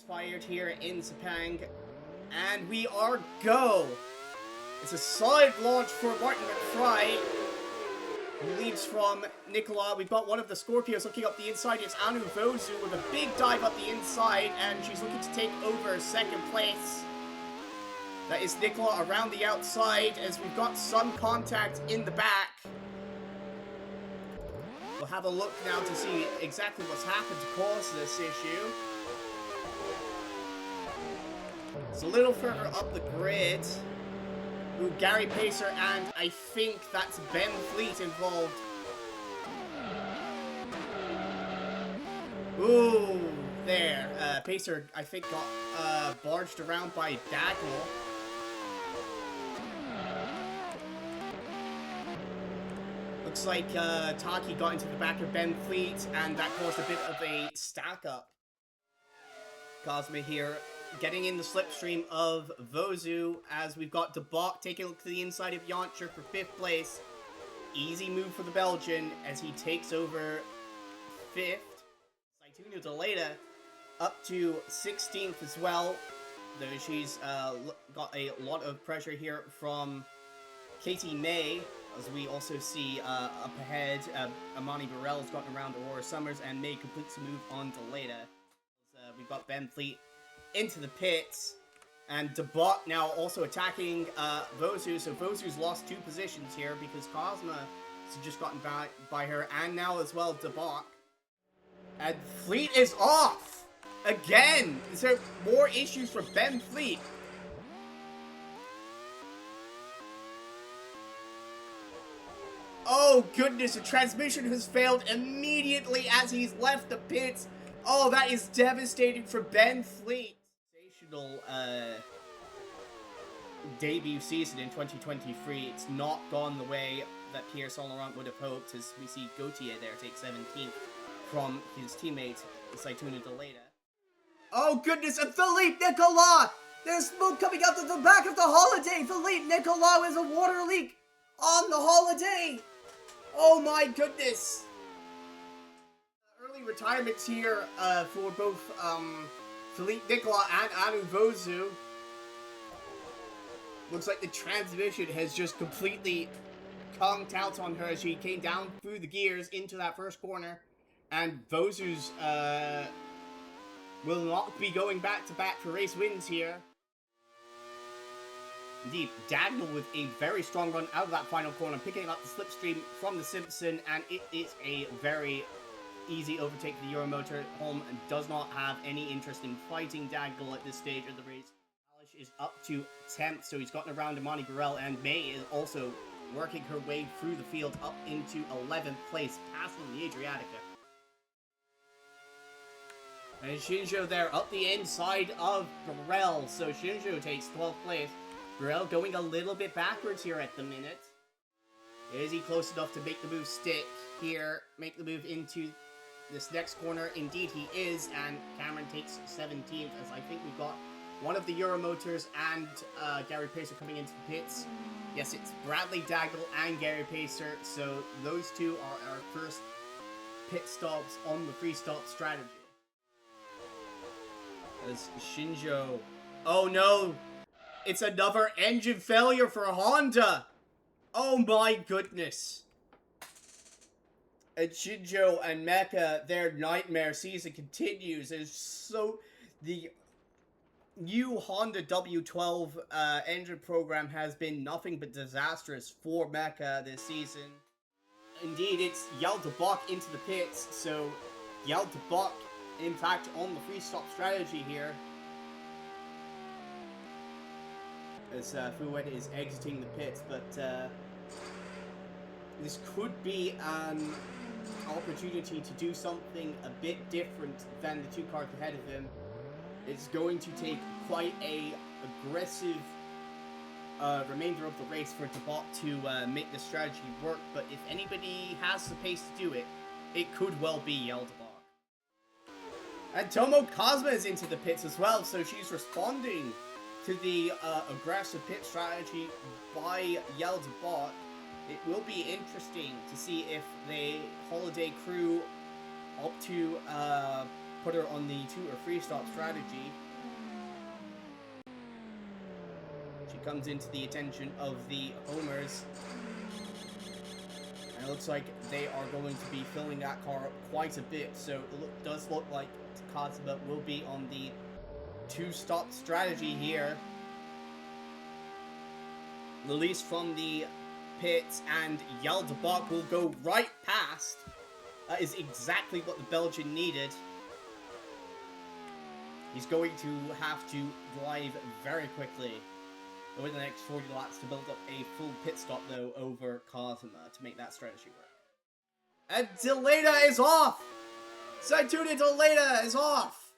Fired here in Sepang, and we are go. It's a solid launch for Martin McFry, who leads from Nicola. We've got one of the Scorpios looking up the inside. It's Anu Vozu with a big dive up the inside, and she's looking to take over second place. That is Nicola around the outside, as we've got some contact in the back. We'll have a look now to see exactly what's happened to cause this issue. It's a little further up the grid. Ooh, Gary Pacer, and I think that's Ben Fleet involved. Ooh, there. Pacer, I think, got barged around by Dagnall. Looks like Taki got into the back of Ben Fleet, and that caused a bit of a stack up. Cosma here, getting in the slipstream of Vozu, as we've got De Bok taking a look to the inside of Yoncher for 5th place. Easy move for the Belgian as he takes over 5th. Saitunu Deleta up to 16th as well, though she's got a lot of pressure here from Katie May, as we also see up ahead, Amani Burrell's gotten around Aurora Summers, and May completes the move on Deleta. We've got Ben Fleet into the pits, and De Bok now also attacking Vozu, so Vozu's lost 2 positions here because Cosma has just gotten by her, and now as well De Bok. And Fleet is off! Again! Is there more issues for Ben Fleet? Oh goodness, the transmission has failed immediately as he's left the pits. Oh, that is devastating for Ben Fleet. Sensational debut season in 2023. It's not gone the way that Pierre Saint-Laurent would have hoped, as we see Gauthier there take 17th from his teammate, Saitunu Deleta. Oh goodness, and Philippe Nicolas! There's smoke coming out of the back of the Holiday! Philippe Nicolas is a water leak on the Holiday! Oh my goodness! Early retirements here for both Philippe Nicolas and Anu Vozu. Looks like the transmission has just completely conked out on her as she came down through the gears into that first corner. And Vozu's will not be going back-to-back for race wins here. Indeed, Dagnall with a very strong run out of that final corner, picking up the slipstream from the Simpson, and it is a very easy overtake for the Euromotor. Holm does not have any interest in fighting Dagnall at this stage of the race. Alish is up to 10th, so he's gotten around Imani Burrell, and May is also working her way through the field up into 11th place, passing the Adriatica. And Shinjo there up the inside of Burrell, so Shinjo takes 12th place. Burrell going a little bit backwards here at the minute. Is he close enough to make the move stick here? Make the move into this next corner? Indeed he is, and Cameron takes 17th, as I think we've got one of the Euromotors and Gary Pacer coming into the pits. Yes, it's Bradley Dagnall and Gary Pacer, so those two are our first pit stops on the free stop strategy. As Shinjo... Oh no! It's another engine failure for Honda! Oh my goodness! And Shinjo and Mecha, their nightmare season continues. It's so... The new Honda W12 engine program has been nothing but disastrous for Mecha this season. Indeed, it's Yael De Bok into the pits, so Yael De Bok, in fact, on the free stop strategy here. As Fuwed is exiting the pits, but this could be an opportunity to do something a bit different than the 2 cars ahead of him. It's going to take quite a aggressive remainder of the race for De Bok to make the strategy work, but if anybody has the pace to do it, it could well be Yael De Bok. And Tomo Cosma is into the pits as well, so she's responding to the aggressive pit strategy by Yael De Bok. It will be interesting to see if the Holiday crew opt to put her on the 2 or 3 stop strategy. She comes into the attention of the homers. And it looks like they are going to be filling that car up quite a bit. So it does look like Kazuma will be on the 2-stop strategy here. Release from the pits, and Yaldebak will go right past. That is exactly what the Belgian needed. He's going to have to drive very quickly over the next 40 laps to build up a full pit stop, though, over Kazuma to make that strategy work. And Deleta is off! Saituna Deleta is off!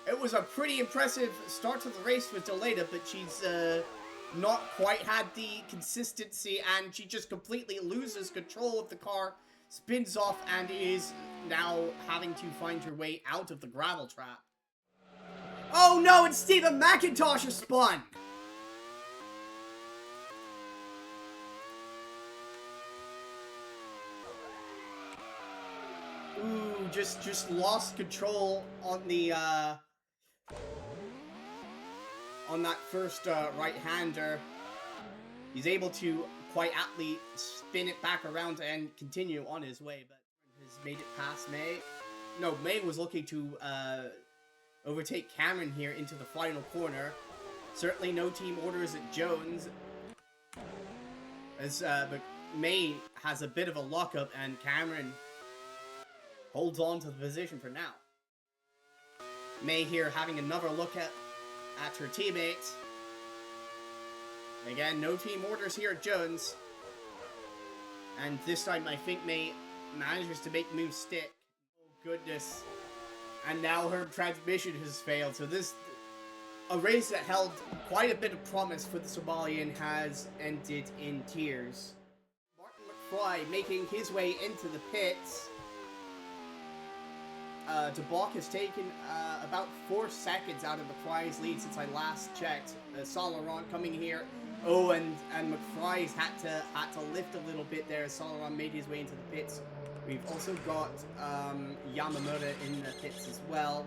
It was a pretty impressive start to the race with Deleta, but she's not quite had the consistency, and she just completely loses control of the car, spins off, and is now having to find her way out of the gravel trap. Oh no, it's Stephen McIntosh has spun! Ooh, just lost control on the, on that first right-hander. He's able to quite aptly spin it back around and continue on his way, but has made it past May. No, May was looking to overtake Cameron here into the final corner. Certainly no team orders at Jones, as but May has a bit of a lockup, and Cameron holds on to the position for now. May here having another look at her teammates. Again, no team orders here at Jones. And this time I think May manages to make moves stick. Oh goodness. And now her transmission has failed. So this, a race that held quite a bit of promise for the Somalian, has ended in tears. Martin McFly making his way into the pits. De Bock has taken about 4 seconds out of McFly's lead since I last checked. Saint Laurent coming here. Oh, and McFly's had to lift a little bit there as Saint Laurent made his way into the pits. We've also got Yamamoto in the pits as well.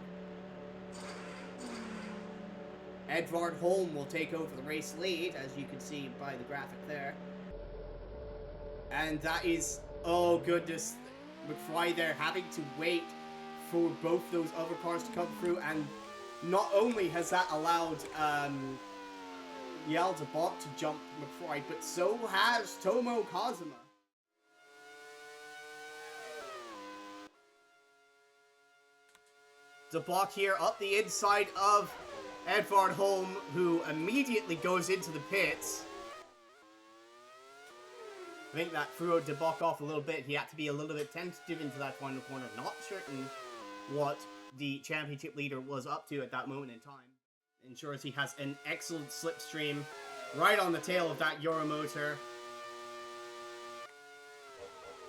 Edvard Holm will take over the race lead, as you can see by the graphic there. And that is, oh goodness, McFly there having to wait for both those other cars to come through, and not only has that allowed Yaldebak to jump McFly, but so has Tomo Kazuma. De Bock here up the inside of Edvard Holm, who immediately goes into the pits. I think that threw De Bock off a little bit. He had to be a little bit tentative into that final corner, not certain what the championship leader was up to at that moment in time. Ensures he has an excellent slipstream right on the tail of that Euromotor.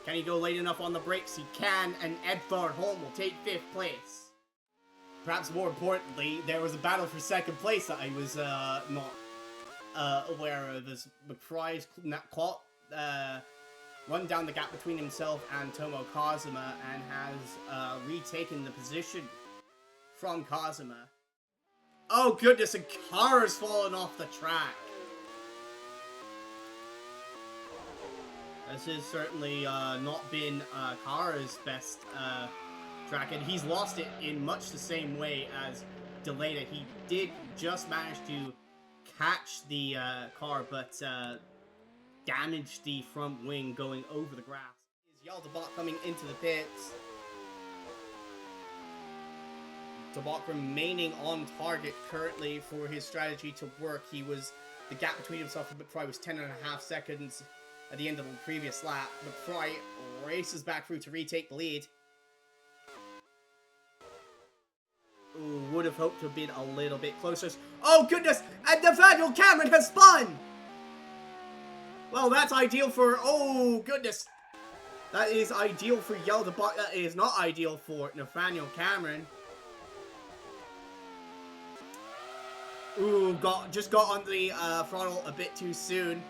Can he go late enough on the brakes? He can, and Edvard Holm will take 5th place. Perhaps more importantly, there was a battle for 2nd place that I was not aware of, as McFry's run down the gap between himself and Tomo Kazuma and has retaken the position from Kazuma. Oh goodness, a car has fallen off the track. This has certainly not been Kara's best track, and he's lost it in much the same way as Deleta. He did just manage to catch the car, but damaged the front wing going over the grass. Is Yaldebak coming into the pits? De Bock remaining on target currently for his strategy to work. The gap between himself and McFry was 10.5 seconds at the end of the previous lap. McFry races back through to retake the lead. Ooh, would have hoped to have been a little bit closer. Oh goodness! And Nathaniel Cameron has spun! Well, that's ideal for... Oh goodness! That is ideal for Yaldebak. That is not ideal for Nathaniel Cameron. Ooh, just got on the throttle a bit too soon.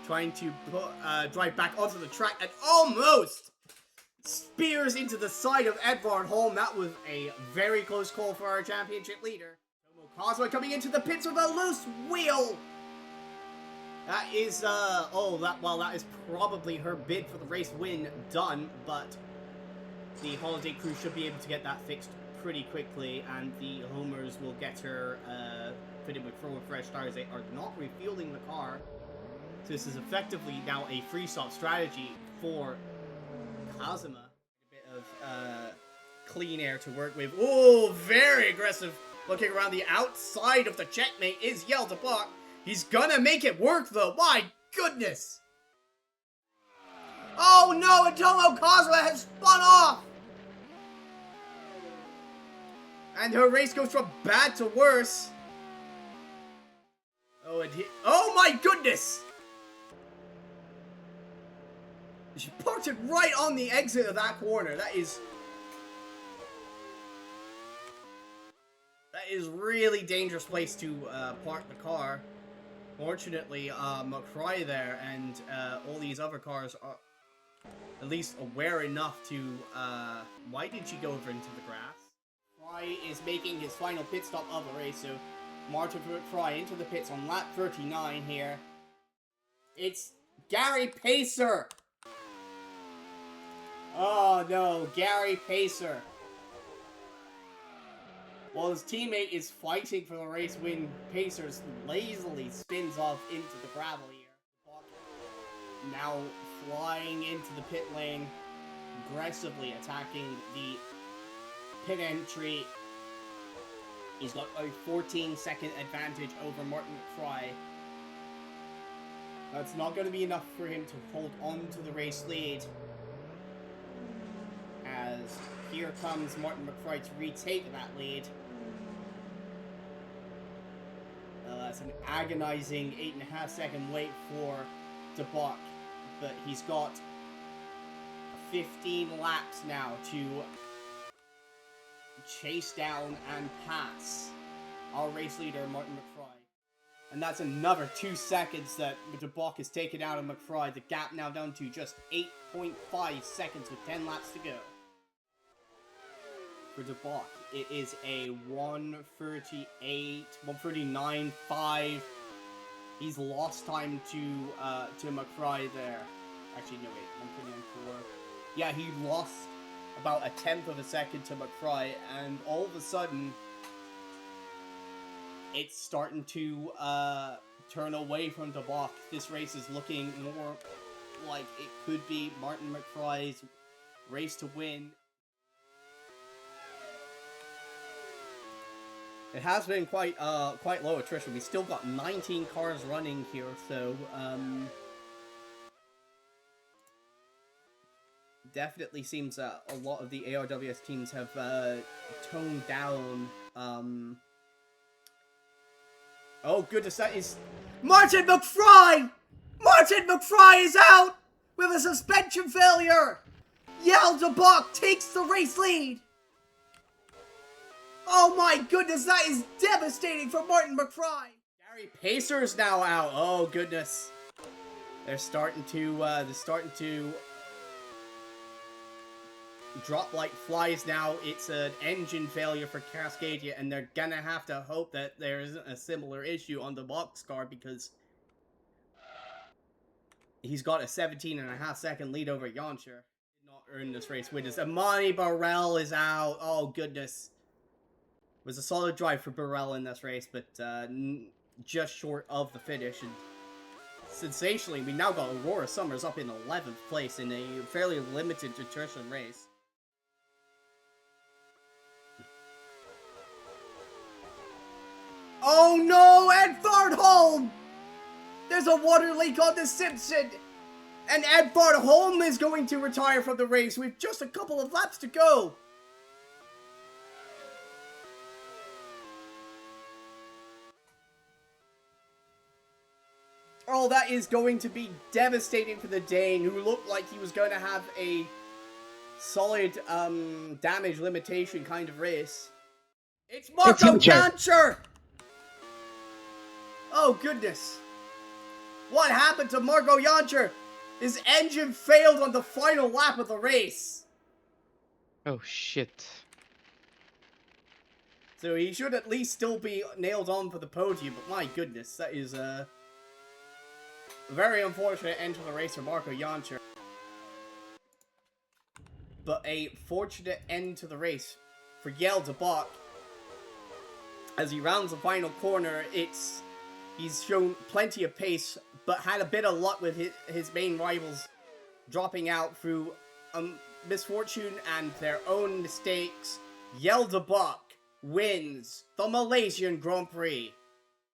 Trying to drive back onto the track and almost spears into the side of Edvard Holm. That was a very close call for our championship leader. Tomo Cosway coming into the pits with a loose wheel. That is, that is probably her bid for the race win done, but the Holiday crew should be able to get that fixed pretty quickly, and the Homers will get her fitted with forward fresh tires. They are not refueling the car, so this is effectively now a free stop strategy for Kazuma. A bit of clean air to work with. Oh, very aggressive. Looking around the outside of the checkmate is Yelda. He's gonna make it work though. My goodness. Oh no, and Tomo Cosway has spun off. And her race goes from bad to worse. Oh, and oh my goodness. She parked it right on the exit of that corner. That is really dangerous place to park the car. Fortunately, McFry there and all these other cars are at least aware enough to... why did she go over into the grass? McFry is making his final pit stop of the race, so Martin McFry into the pits on lap 39 here. It's Gary Pacer! Oh no, Gary Pacer. While his teammate is fighting for the race win, Pacer lazily spins off into the gravel here. Now flying into the pit lane, aggressively attacking the pit entry. He's got a 14-second advantage over Martin McFry. That's not going to be enough for him to hold on to the race lead. As here comes Martin McFry to retake that lead. That's an agonizing 8.5 second wait for DeBuck, but he's got 15 laps now to chase down and pass our race leader Martin McFry. And that's another 2 seconds that DeBuck has taken out of McFry. The gap now down to just 8.5 seconds with 10 laps to go. For DeBuck, it is a 1:39.5. He's lost time to McFry there. Actually, no wait, 1:39.4. Yeah, he lost about 1/10 of a second to McFry, and all of a sudden, it's starting to turn away from DeBuck. This race is looking more like it could be Martin McFry's race to win. It has been quite low attrition. We still got 19 cars running here, so definitely seems a lot of the ARWS teams have toned down. Oh goodness, that is Martin McFry! Martin McFry is out with a suspension failure. Yelda takes the race lead. Oh my goodness, that is devastating for Martin McFry! Gary Pacer's now out. Oh goodness. They're starting to drop like flies now. It's an engine failure for Cascadia, and they're gonna have to hope that there isn't a similar issue on the box car, because he's got a 17.5 second lead over Yoncher. Did not earn this race win. Amani Burrell is out. Oh goodness. It was a solid drive for Burrell in this race, but just short of the finish. And sensationally, we now got Aurora Summers up in 11th place in a fairly limited attrition race. Oh no, Edvard Holm! There's a water leak on the Simpson! And Edvard Holm is going to retire from the race with just a couple of laps to go! Oh, that is going to be devastating for the Dane, who looked like he was going to have a solid damage limitation kind of race. It's Marco Jancher! Oh, goodness. What happened to Marco Jancher? His engine failed on the final lap of the race. Oh shit. So he should at least still be nailed on for the podium, but my goodness, that is a very unfortunate end to the race for Marco Jančar. But a fortunate end to the race for Jelle de Bach. As he rounds the final corner, he's shown plenty of pace, but had a bit of luck with his main rivals dropping out through misfortune and their own mistakes. Jelle de Bach wins the Malaysian Grand Prix.